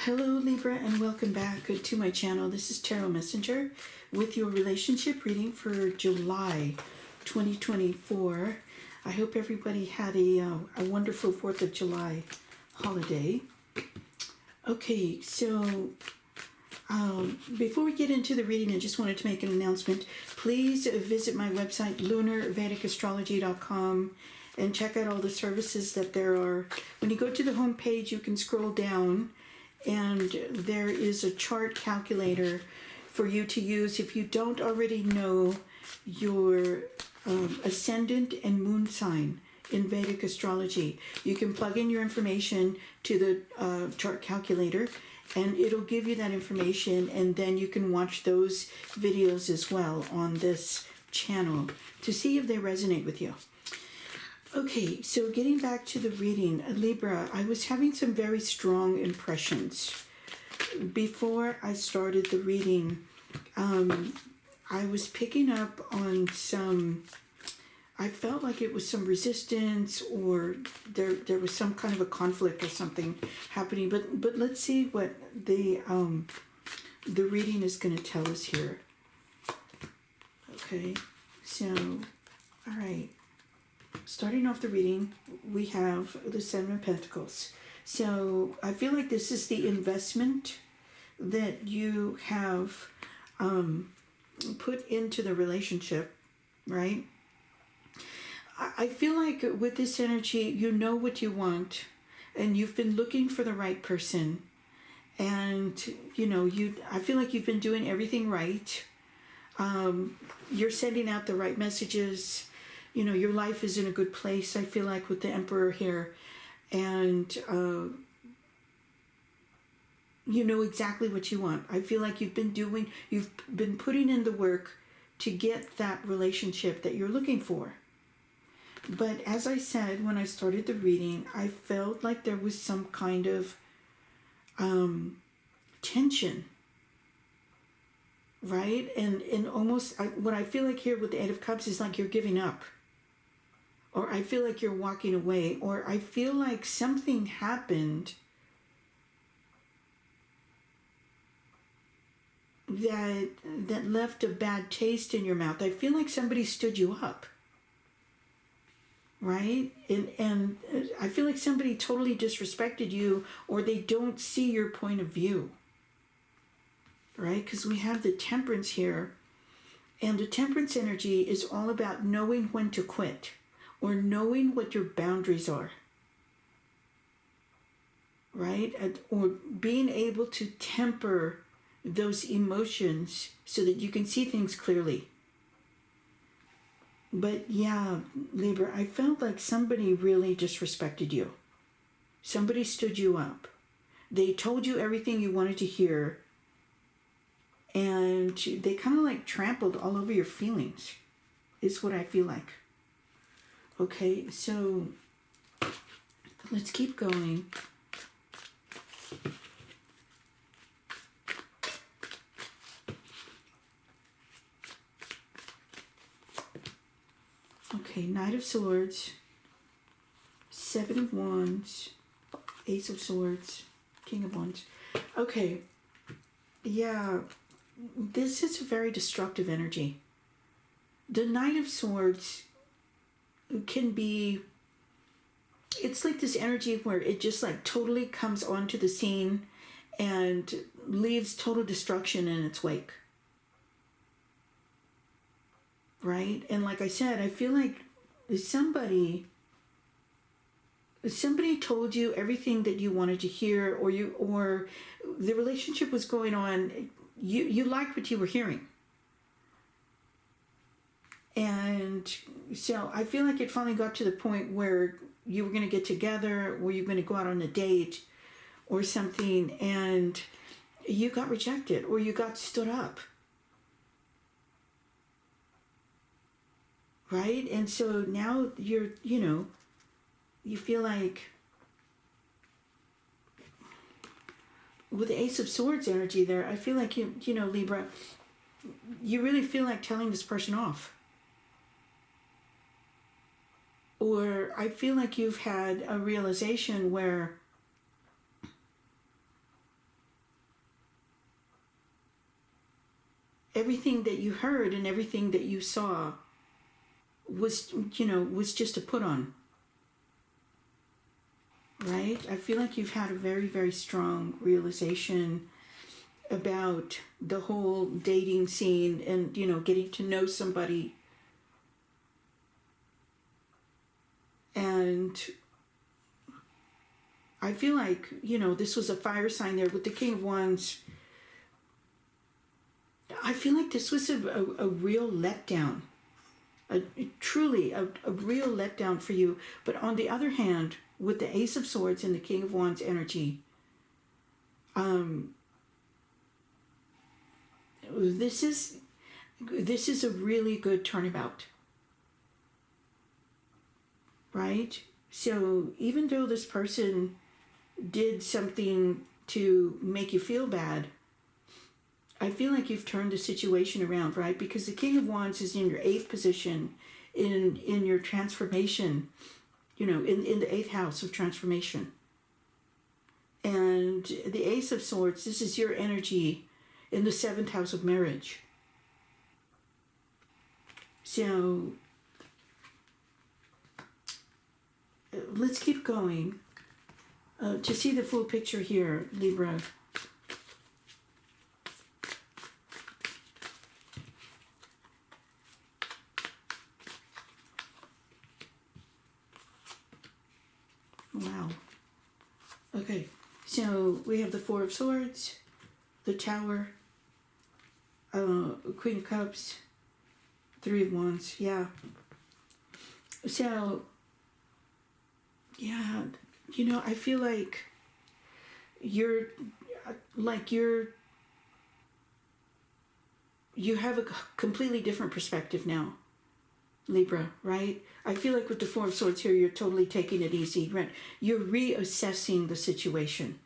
Hello Libra, and welcome back to my channel. This is Tarot Messenger with your relationship reading for July 2024. I hope everybody had a wonderful 4th of July holiday. Okay, so before we get into the reading, I just wanted to make an announcement. Please visit my website, lunarvedicastrology.com, and check out all the services that there are. When you go to the home page, you can scroll down and there is a chart calculator for you to use if you don't already know your ascendant and moon sign in Vedic astrology. You can plug in your information to the chart calculator and it'll give you that information, and then you can watch those videos as well on this channel to see if they resonate with you. Okay, so getting back to the reading, Libra, I was having some very strong impressions. Before I started the reading, I was picking up on some, I felt like it was some resistance, or there was some kind of a conflict or something happening. But let's see what the reading is going to tell us here. Okay, so, all right. Starting off the reading, we have the Seven of Pentacles. So I feel like this is the investment that you have put into the relationship, right? I feel like with this energy, you know what you want, and you've been looking for the right person. And, you know, I feel like you've been doing everything right. You're sending out the right messages. You know, your life is in a good place, I feel like, with the Emperor here. And you know exactly what you want. I feel like you've been putting in the work to get that relationship that you're looking for. But as I said when I started the reading, I felt like there was some kind of tension, right? And almost, what I feel like here with the Eight of Cups is like you're giving up. Or I feel like you're walking away, or I feel like something happened that left a bad taste in your mouth. I feel like somebody stood you up, right? And I feel like somebody totally disrespected you, or they don't see your point of view, right? Because we have the Temperance here, and the Temperance energy is all about knowing when to quit, or knowing what your boundaries are, right? Or being able to temper those emotions so that you can see things clearly. But yeah, Libra, I felt like somebody really disrespected you. Somebody stood you up. They told you everything you wanted to hear, and they kind of like trampled all over your feelings, is what I feel like. Okay, so let's keep going. Okay, Knight of Swords, Seven of Wands, Ace of Swords, King of Wands. Okay, yeah, this is a very destructive energy. The Knight of Swords can be, it's like this energy where it just like totally comes onto the scene and leaves total destruction in its wake, right? And like I said, I feel like somebody told you everything that you wanted to hear, or the relationship was going on, you liked what you were hearing. And so I feel like it finally got to the point where you were going to get together, or you're going to go out on a date or something, and you got rejected, or you got stood up. Right? And so now you feel like with the Ace of Swords energy there, I feel like you know, Libra, you really feel like telling this person off. Or I feel like you've had a realization where everything that you heard and everything that you saw was, was just a put on. Right? I feel like you've had a very, very strong realization about the whole dating scene and, getting to know somebody. And I feel like, this was a fire sign there with the King of Wands. I feel like this was a real letdown. Truly a real letdown for you. But on the other hand, with the Ace of Swords and the King of Wands energy, this is a really good turnabout, right? So even though this person did something to make you feel bad, I feel like you've turned the situation around, right? Because the King of Wands is in your 8th position in your transformation, in the 8th house of transformation. And the Ace of Swords, this is your energy in the 7th house of marriage. So let's keep going. To see the full picture here, Libra. Wow. Okay, so we have the Four of Swords, the Tower, Queen of Cups, Three of Wands. Yeah. So, yeah, I feel like you have a completely different perspective now, Libra, right? I feel like with the Four of Swords here, you're totally taking it easy, right? You're reassessing the situation,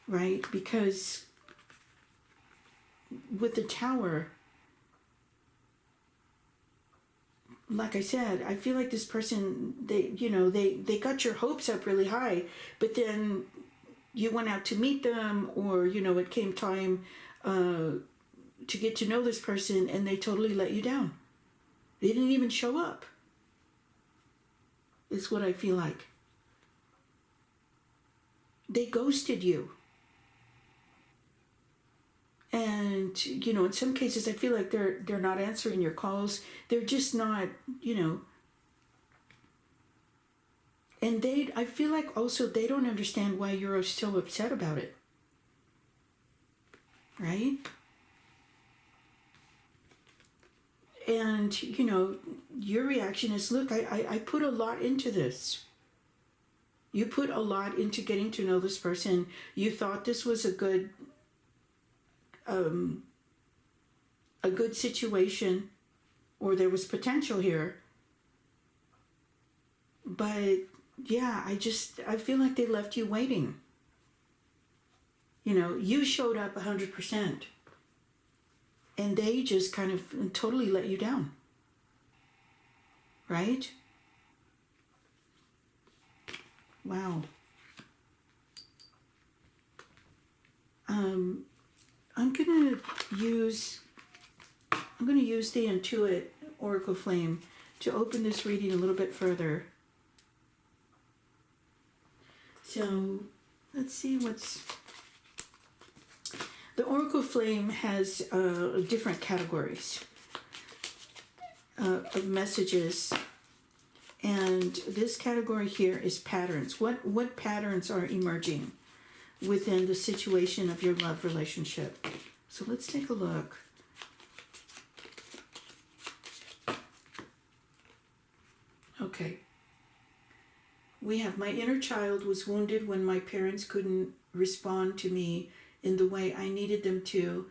right? Because with the Tower, like I said, I feel like this person, they got your hopes up really high, but then you went out to meet them, or, it came time to get to know this person, and they totally let you down. They didn't even show up. Is what I feel like. They ghosted you. And, in some cases, I feel like they're not answering your calls. They're just not, And I feel like also they don't understand why you're so upset about it. Right? And, your reaction is, look, I put a lot into this. You put a lot into getting to know this person. You thought this was a good situation, or there was potential here. But, yeah, I feel like they left you waiting. You showed up 100%. And they just kind of totally let you down. Right? Wow. I'm gonna use the Intuit Oracle Flame to open this reading a little bit further. So let's see the Oracle Flame has different categories of messages, and this category here is patterns. What patterns are emerging within the situation of your love relationship? So let's take a look. Okay. We have, my inner child was wounded when my parents couldn't respond to me in the way I needed them to.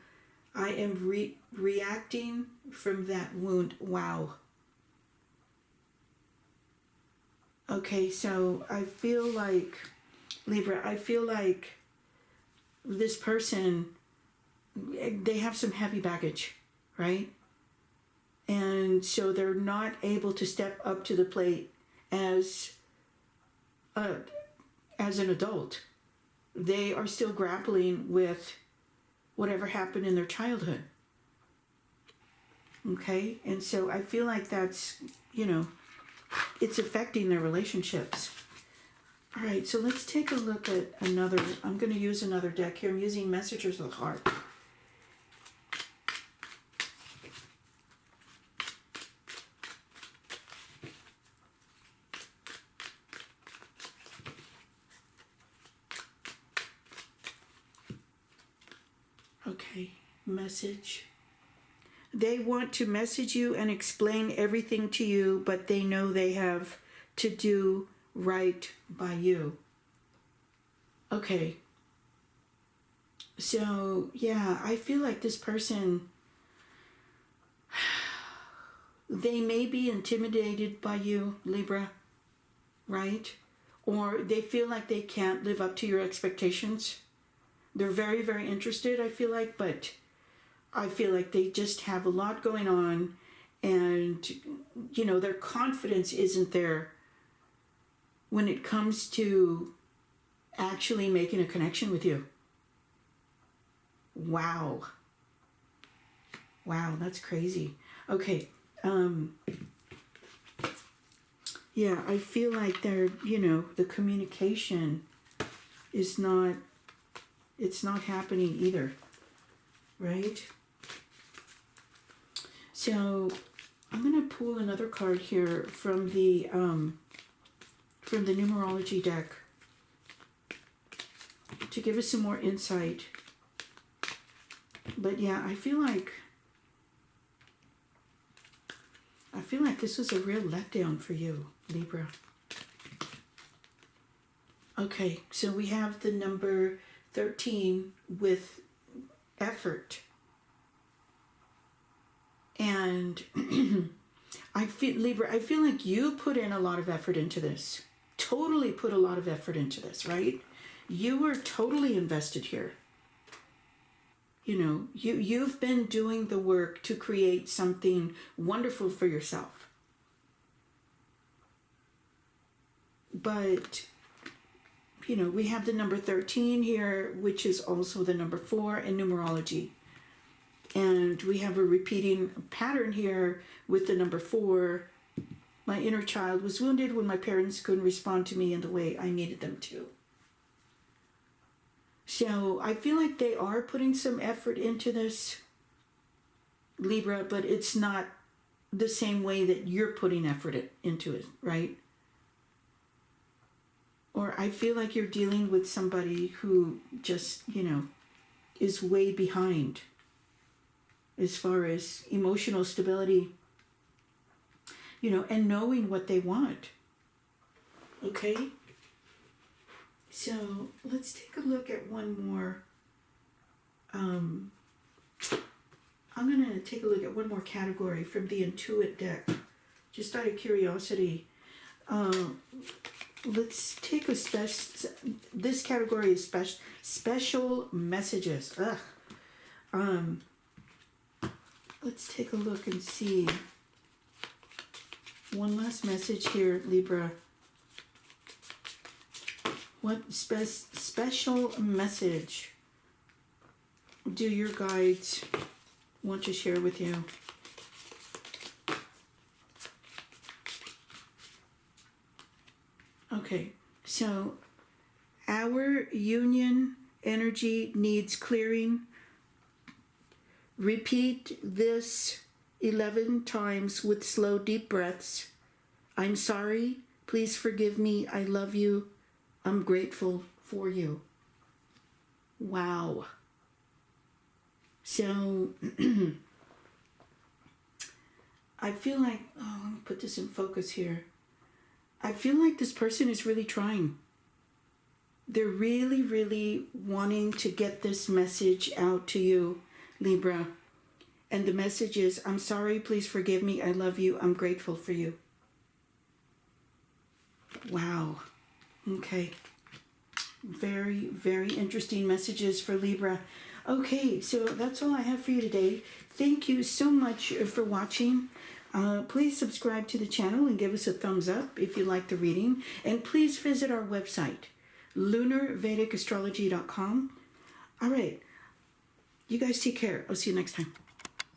I am reacting from that wound. Wow. Okay, so I feel like, Libra, this person, they have some heavy baggage, right? And so they're not able to step up to the plate as an adult. They are still grappling with whatever happened in their childhood. Okay? And so I feel like that's, it's affecting their relationships. All right, so let's take a look at another. I'm going to use another deck here. I'm using Messengers of the Heart. Okay, message. They want to message you and explain everything to you, but they know they have to do right by you. Okay. So, yeah, I feel like this person, they may be intimidated by you, Libra, right? Or they feel like they can't live up to your expectations. They're very, very interested, I feel like, but I feel like they just have a lot going on, and, their confidence isn't there when it comes to actually making a connection with you. Wow. Wow, that's crazy. Okay. Yeah, I feel like they're, the communication is not, it's not happening either, right? So I'm going to pull another card here from the numerology deck to give us some more insight. But yeah, I feel like this was a real letdown for you, Libra. Okay, so we have the number 13 with effort. And Libra, I feel like you put in a lot of effort into this. Totally put a lot of effort into this, right? You were totally invested here. You've been doing the work to create something wonderful for yourself. But, we have the number 13 here, which is also the number 4 in numerology. And we have a repeating pattern here with the number 4. My inner child was wounded when my parents couldn't respond to me in the way I needed them to. So I feel like they are putting some effort into this, Libra, but it's not the same way that you're putting effort into it, right? Or I feel like you're dealing with somebody who just, is way behind as far as emotional stability, and knowing what they want. Okay? So let's take a look at one more. I'm going to take a look at one more category from the Intuit deck, just out of curiosity. Let's take this category is special messages. Let's take a look and see. One last message here, Libra. What special message do your guides want to share with you? Okay, so our union energy needs clearing. Repeat this 11 times with slow, deep breaths. I'm sorry. Please forgive me. I love you. I'm grateful for you. Wow. So, I feel like, let me put this in focus here. I feel like this person is really trying. They're really, really wanting to get this message out to you, Libra. And the message is, I'm sorry, please forgive me, I love you, I'm grateful for you. Wow. Okay. Very, very interesting messages for Libra. Okay, so that's all I have for you today. Thank you so much for watching. Please subscribe to the channel and give us a thumbs up if you like the reading. And please visit our website, lunarvedicastrology.com. All right. You guys take care. I'll see you next time.